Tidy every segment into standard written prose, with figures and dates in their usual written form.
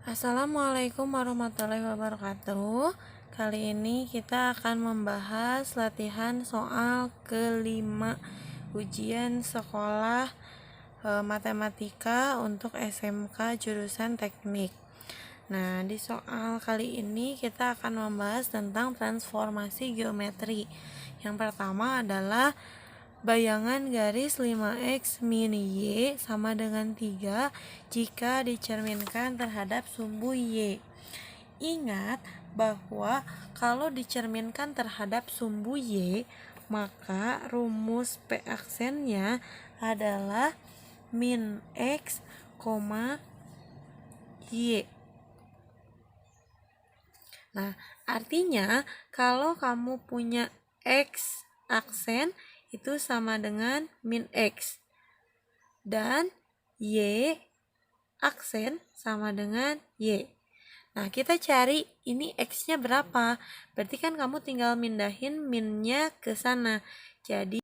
Assalamualaikum warahmatullahi wabarakatuh. Kali ini kita akan membahas latihan soal kelima ujian sekolah matematika untuk SMK jurusan teknik. Nah, di soal kali ini kita akan membahas tentang transformasi geometri. Yang pertama adalah bayangan garis 5x min y sama dengan 3 jika dicerminkan terhadap sumbu y. Ingat bahwa kalau dicerminkan terhadap sumbu y, maka rumus P aksennya adalah min x, y. Nah, artinya kalau kamu punya x aksen itu sama dengan min x dan y aksen sama dengan y. Nah, kita cari ini x-nya berapa. Berarti kan kamu tinggal mindahin min-nya ke sana. Jadi,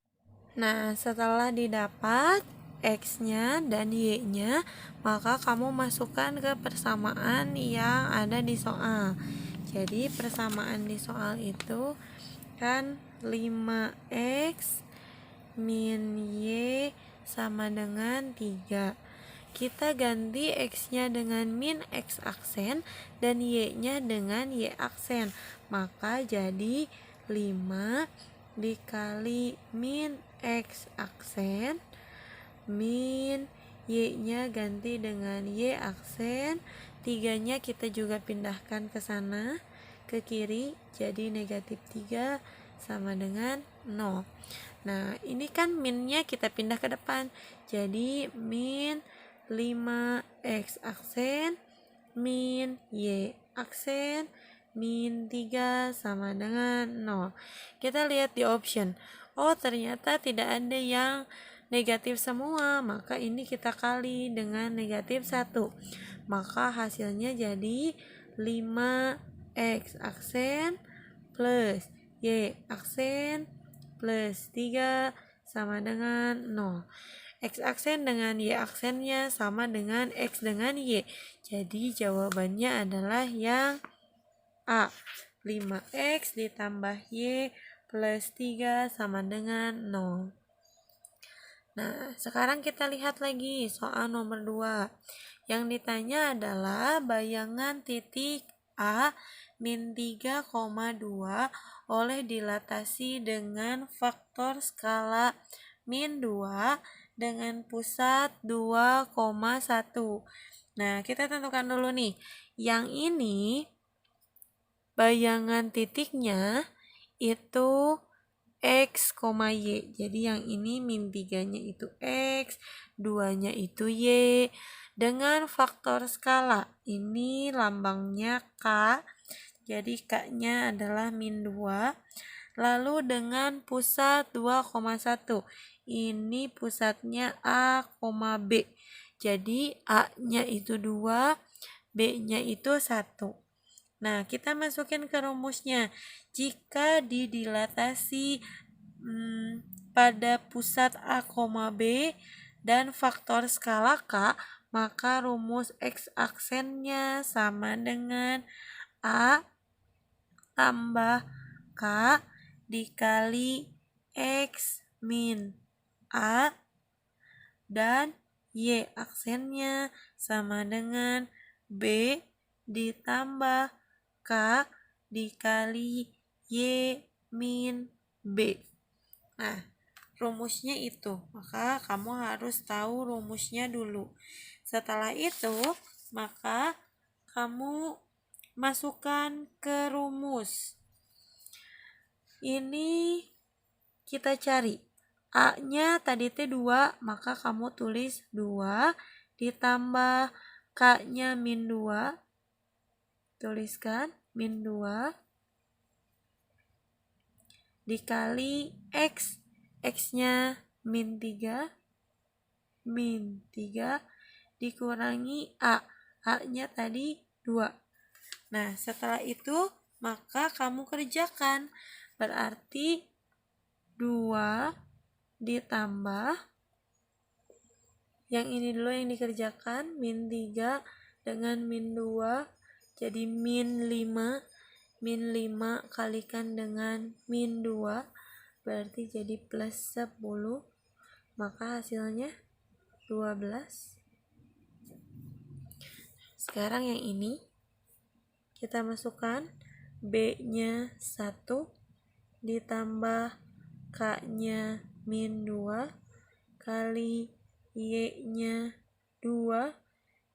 nah setelah didapat x-nya dan y-nya, maka kamu masukkan ke persamaan yang ada di soal. Jadi, persamaan di soal itu kan 5x min y sama dengan 3. Kita ganti x-nya dengan min x aksen dan y-nya dengan y aksen. Maka jadi 5 dikali min x aksen min y-nya ganti dengan y aksen. 3-nya kita juga pindahkan ke sana, ke kiri, jadi negatif 3 sama dengan 0. Nah, ini kan minnya kita pindah ke depan. Jadi, min 5x aksen min y aksen min 3 sama dengan 0. Kita lihat di option. Oh, ternyata tidak ada yang negatif semua. Maka ini kita kali dengan negatif 1. Maka hasilnya jadi 5x aksen plus y aksen plus 3 sama dengan 0. X aksen dengan y aksennya sama dengan x dengan y. Jadi jawabannya adalah yang A. 5x ditambah y plus 3 sama dengan 0. Nah, sekarang kita lihat lagi soal nomor 2. Yang ditanya adalah bayangan titik A min 3,2 oleh dilatasi dengan faktor skala min 2 dengan pusat 2,1. Nah, kita tentukan dulu nih. Yang ini bayangan titiknya itu x, y. Jadi yang ini min 3-nya itu x, 2-nya itu y. Dengan faktor skala, ini lambangnya K. Jadi K-nya adalah min 2. Lalu dengan pusat 2,1. Ini pusatnya A, B. Jadi A-nya itu 2, B-nya itu 1. Nah, kita masukin ke rumusnya. Jika didilatasi pada pusat A, B dan faktor skala K, maka rumus X aksennya sama dengan A tambah K dikali X min A dan Y aksennya sama dengan B ditambah K dikali Y min B. Nah, rumusnya itu. Maka kamu harus tahu rumusnya dulu. Setelah itu, maka kamu masukkan ke rumus. Ini kita cari. A-nya tadi T2, maka kamu tulis 2 ditambah K-nya min 2. Tuliskan min 2 dikali X. X-nya min 3. Min 3 dikurangi A. A-nya tadi 2. Nah, setelah itu maka kamu kerjakan. Berarti 2 ditambah yang ini dulu yang dikerjakan min 3 dengan min 2 jadi min 5. Min 5 kalikan dengan min 2 berarti jadi plus 10. Maka hasilnya 12. Sekarang yang ini kita masukkan B-nya 1 ditambah K-nya min 2 kali Y-nya 2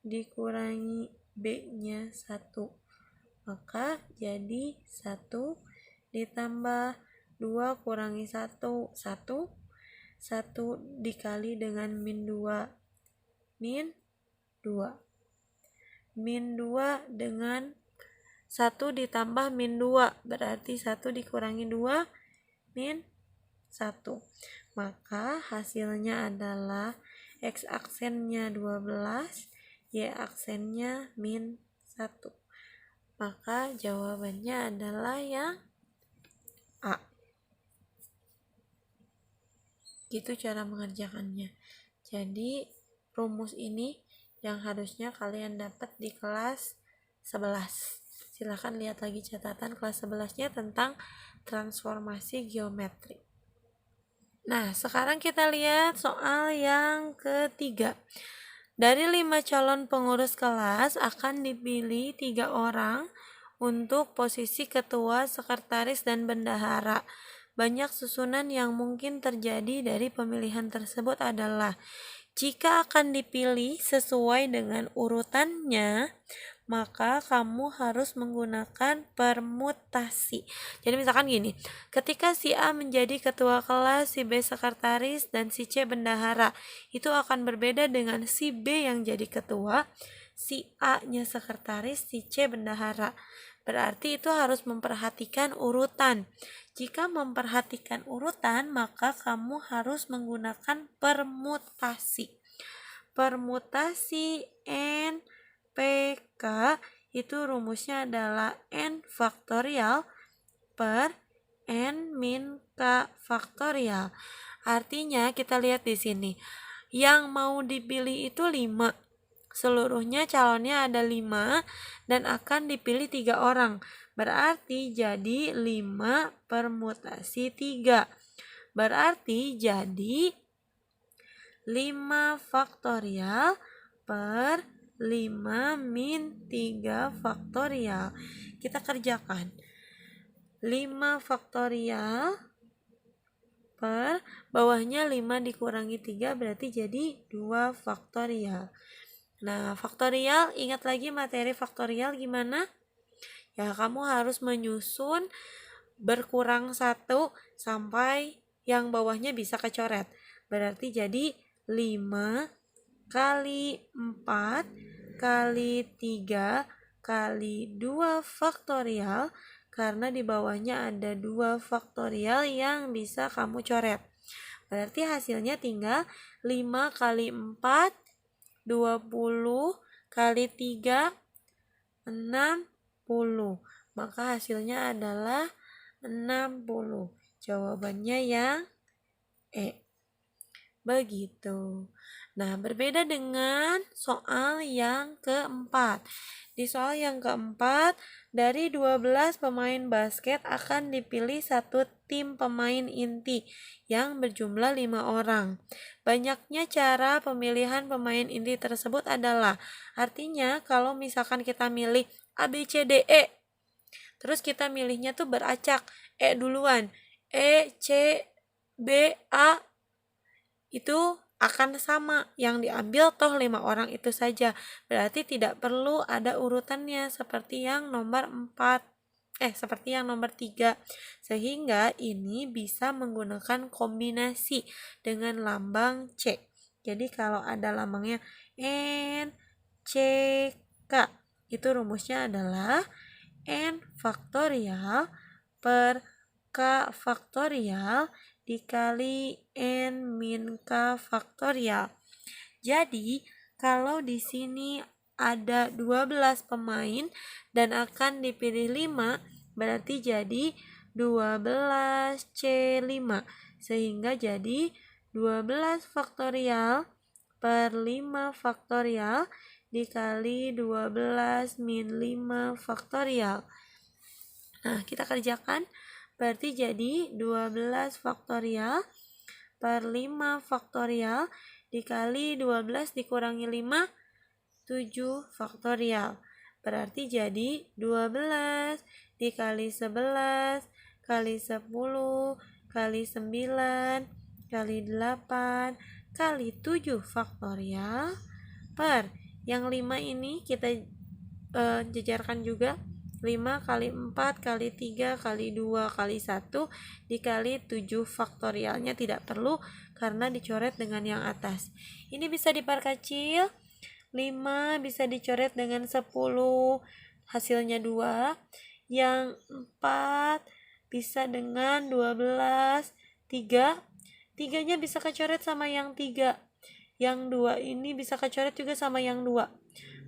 dikurangi B-nya 1. Maka jadi 1 ditambah 2 kurangi 1, 1. 1 dikali dengan min 2, min 2. Min 2 dengan 1 ditambah min 2 berarti 1 dikurangi 2 min 1. Maka hasilnya adalah X aksennya 12, Y aksennya min 1. Maka jawabannya adalah yang A. Gitu cara mengerjakannya. Jadi rumus ini yang harusnya kalian dapat di kelas 11. Silahkan lihat lagi catatan kelas 11-nya tentang transformasi geometri. Nah, sekarang kita lihat soal yang ketiga. Dari 5 calon pengurus kelas akan dipilih 3 orang untuk posisi ketua, sekretaris, dan bendahara. Banyak susunan yang mungkin terjadi dari pemilihan tersebut adalah jika akan dipilih sesuai dengan urutannya, maka kamu harus menggunakan permutasi. Jadi misalkan gini, ketika si A menjadi ketua kelas, si B sekretaris, dan si C bendahara, itu akan berbeda dengan si B yang jadi ketua, si A-nya sekretaris, si C bendahara. Berarti itu harus memperhatikan urutan. Jika memperhatikan urutan, maka kamu harus menggunakan permutasi. Permutasi NPK itu rumusnya adalah N faktorial per N min K faktorial. Artinya kita lihat di sini. Yang mau dipilih itu 5. Seluruhnya calonnya ada 5 dan akan dipilih 3 orang. Berarti jadi 5 permutasi 3. Berarti jadi 5 faktorial per 5 min 3 faktorial. Kita kerjakan. 5 faktorial per bawahnya 5 dikurangi 3 berarti jadi 2 faktorial. Nah, faktorial, ingat lagi materi faktorial gimana? Ya, kamu harus menyusun berkurang 1 sampai yang bawahnya bisa kecoret. Berarti jadi 5 kali 4 kali 3 kali 2 faktorial, karena di bawahnya ada 2 faktorial yang bisa kamu coret. Berarti hasilnya tinggal 5 kali 4, 20 kali 3, 60. Maka hasilnya adalah 60. Jawabannya yang E. Begitu. Nah, berbeda dengan soal yang keempat. Di soal yang keempat, dari 12 pemain basket akan dipilih satu tim pemain inti yang berjumlah 5 orang. Banyaknya cara pemilihan pemain inti tersebut adalah, artinya kalau misalkan kita milih A, B, C, D, E, terus kita milihnya tuh beracak, E duluan, E, C, B, A, itu akan sama, yang diambil toh 5 orang itu saja. Berarti tidak perlu ada urutannya seperti yang nomor 3. Sehingga ini bisa menggunakan kombinasi dengan lambang C. Jadi kalau ada lambangnya N, C, K, itu rumusnya adalah N faktorial per K faktorial dikali N min K faktorial. Jadi, kalau di sini ada 12 pemain dan akan dipilih 5, berarti jadi 12C5. Sehingga jadi 12 faktorial per 5 faktorial dikali 12 min 5 faktorial. Nah, kita kerjakan. Berarti jadi 12 faktorial per 5 faktorial dikali 12 dikurangi 5, 7 faktorial. Berarti jadi 12 dikali 11 kali 10 kali 9 kali 8 kali 7 faktorial per yang 5 ini kita jajarkan juga 5 kali 4 kali 3 kali 2 kali 1 dikali 7 faktorialnya tidak perlu karena dicoret dengan yang atas. Ini bisa diperkecil, 5 bisa dicoret dengan 10, hasilnya 2. Yang 4 bisa dengan 12, 3. 3-nya bisa kecoret sama yang 3. Yang 2 ini bisa kecoret juga sama yang 2.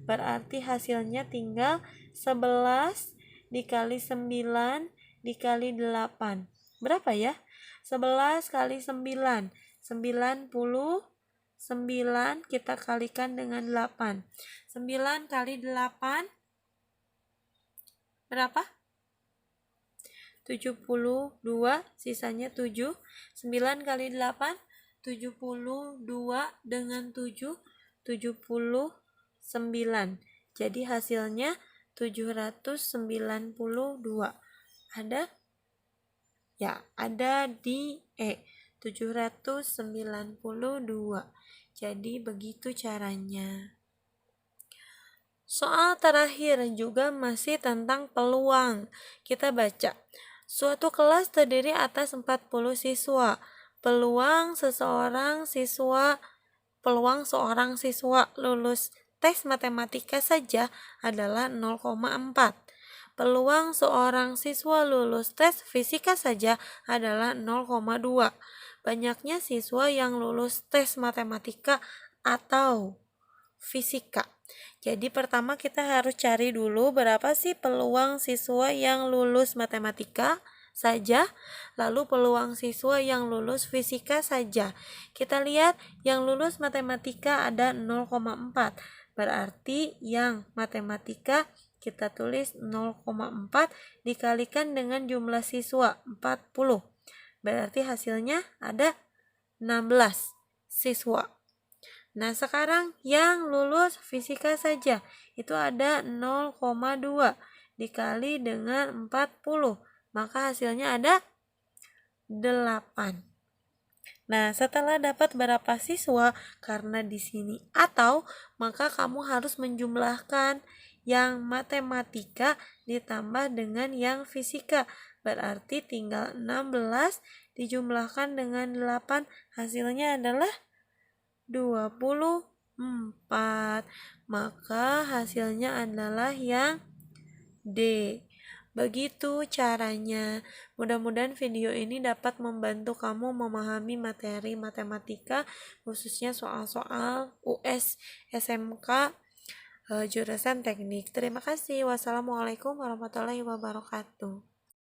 Berarti hasilnya tinggal 11 dikali 9 dikali 8. Berapa ya? 11 kali 9. 99 kita kalikan dengan 8. 9 kali 8 berapa? 72, sisanya 7. 9 kali 8 72 dengan 7 79. Jadi hasilnya 792. Ada? Ya, ada di E. 792. Jadi begitu caranya. Soal terakhir juga masih tentang peluang. Kita baca. Suatu kelas terdiri atas 40 siswa. Peluang seorang siswa lulus tes matematika saja adalah 0,4. Peluang seorang siswa lulus tes fisika saja adalah 0,2. Banyaknya siswa yang lulus tes matematika atau fisika. Jadi pertama kita harus cari dulu berapa sih peluang siswa yang lulus matematika saja, lalu peluang siswa yang lulus fisika saja. Kita lihat yang lulus matematika ada 0,4. Berarti yang matematika kita tulis 0,4 dikalikan dengan jumlah siswa 40. Berarti hasilnya ada 16 siswa. Nah, sekarang yang lulus fisika saja itu ada 0,2 dikali dengan 40. Maka hasilnya ada 8. Nah, setelah dapat berapa siswa, karena di sini atau, maka kamu harus menjumlahkan yang matematika ditambah dengan yang fisika. Berarti tinggal 16 dijumlahkan dengan 8, hasilnya adalah 24. Maka hasilnya adalah yang D. Begitu caranya. Mudah-mudahan video ini dapat membantu kamu memahami materi matematika, khususnya soal-soal US SMK jurusan teknik. Terima kasih. Wassalamualaikum warahmatullahi wabarakatuh.